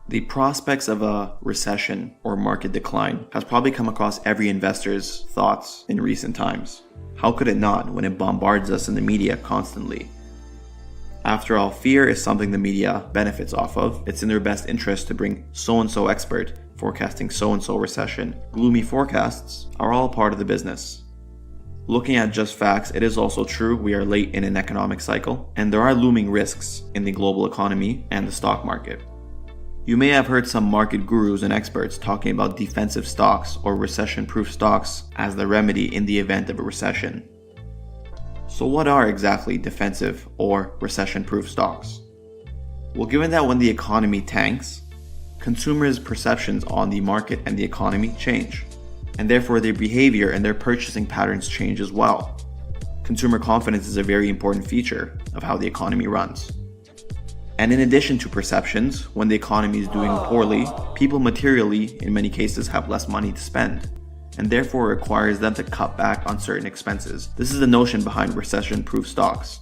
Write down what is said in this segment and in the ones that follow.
The prospects of a recession or market decline has probably come across every investor's thoughts in recent times. How could it not when it bombards us in the media constantly? After all, fear is something the media benefits off of. It's in their best interest to bring so-and-so expert forecasting so-and-so recession. Gloomy forecasts are all part of the business. Looking at just facts, it is also true we are late in an economic cycle, and there are looming risks in the global economy and the stock market. You may have heard some market gurus and experts talking about defensive stocks or recession-proof stocks as the remedy in the event of a recession. So what are exactly defensive or recession-proof stocks? Well, given that when the economy tanks, consumers' perceptions on the market and the economy change, and therefore their behavior and their purchasing patterns change as well. Consumer confidence is a very important feature of how the economy runs. And in addition to perceptions, when the economy is doing poorly, people materially, in many cases, have less money to spend, and therefore requires them to cut back on certain expenses. This is the notion behind recession-proof stocks.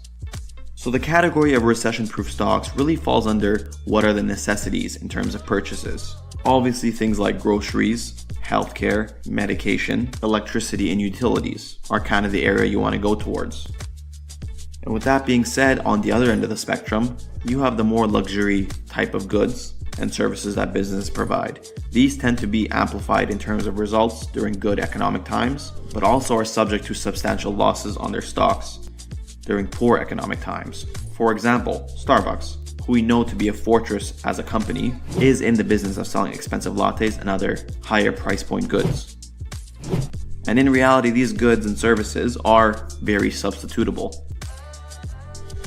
So the category of recession-proof stocks really falls under what are the necessities in terms of purchases. Obviously, things like groceries, healthcare, medication, electricity, and utilities are kind of the area you want to go towards. And with that being said, on the other end of the spectrum, you have the more luxury type of goods and services that businesses provide. These tend to be amplified in terms of results during good economic times, but also are subject to substantial losses on their stocks during poor economic times. For example, Starbucks, who we know to be a fortress as a company, is in the business of selling expensive lattes and other higher price point goods. And in reality, these goods and services are very substitutable.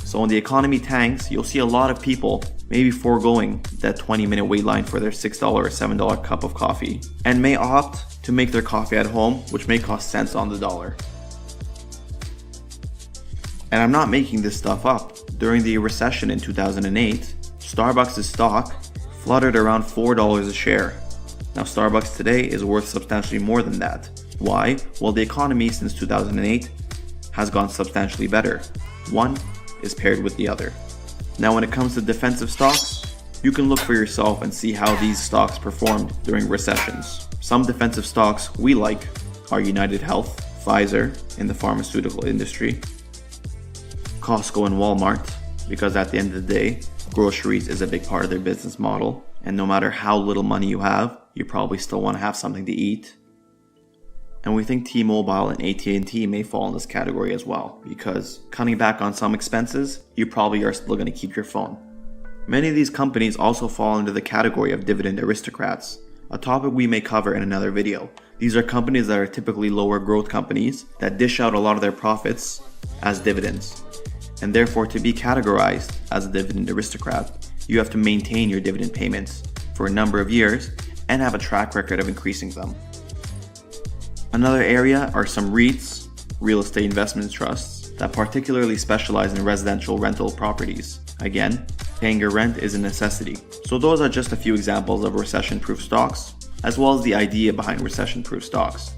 So when the economy tanks, you'll see a lot of people maybe foregoing that 20-minute wait line for their $6 or $7 cup of coffee, and may opt to make their coffee at home, which may cost cents on the dollar. And I'm not making this stuff up. During the recession in 2008, Starbucks' stock fluttered around $4 a share. Now Starbucks today is worth substantially more than that. Why? Well, the economy since 2008 has gone substantially better. One is paired with the other. Now when it comes to defensive stocks, you can look for yourself and see how these stocks performed during recessions. Some defensive stocks we like are United Health, Pfizer in the pharmaceutical industry, Costco and Walmart, because at the end of the day, groceries is a big part of their business model, and no matter how little money you have, you probably still want to have something to eat. And we think T-Mobile and AT&T may fall in this category as well, because cutting back on some expenses, you probably are still going to keep your phone. Many of these companies also fall into the category of dividend aristocrats, a topic we may cover in another video. These are companies that are typically lower growth companies that dish out a lot of their profits as dividends. And therefore, to be categorized as a dividend aristocrat, you have to maintain your dividend payments for a number of years and have a track record of increasing them. Another area are some REITs, real estate investment trusts, that particularly specialize in residential rental properties. Again, paying your rent is a necessity. So those are just a few examples of recession-proof stocks, as well as the idea behind recession-proof stocks.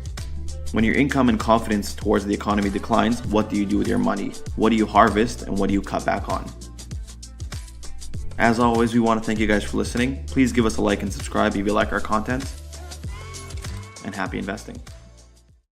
When your income and confidence towards the economy declines, what do you do with your money? What do you harvest and what do you cut back on? As always, we want to thank you guys for listening. Please give us a like and subscribe if you like our content. And happy investing.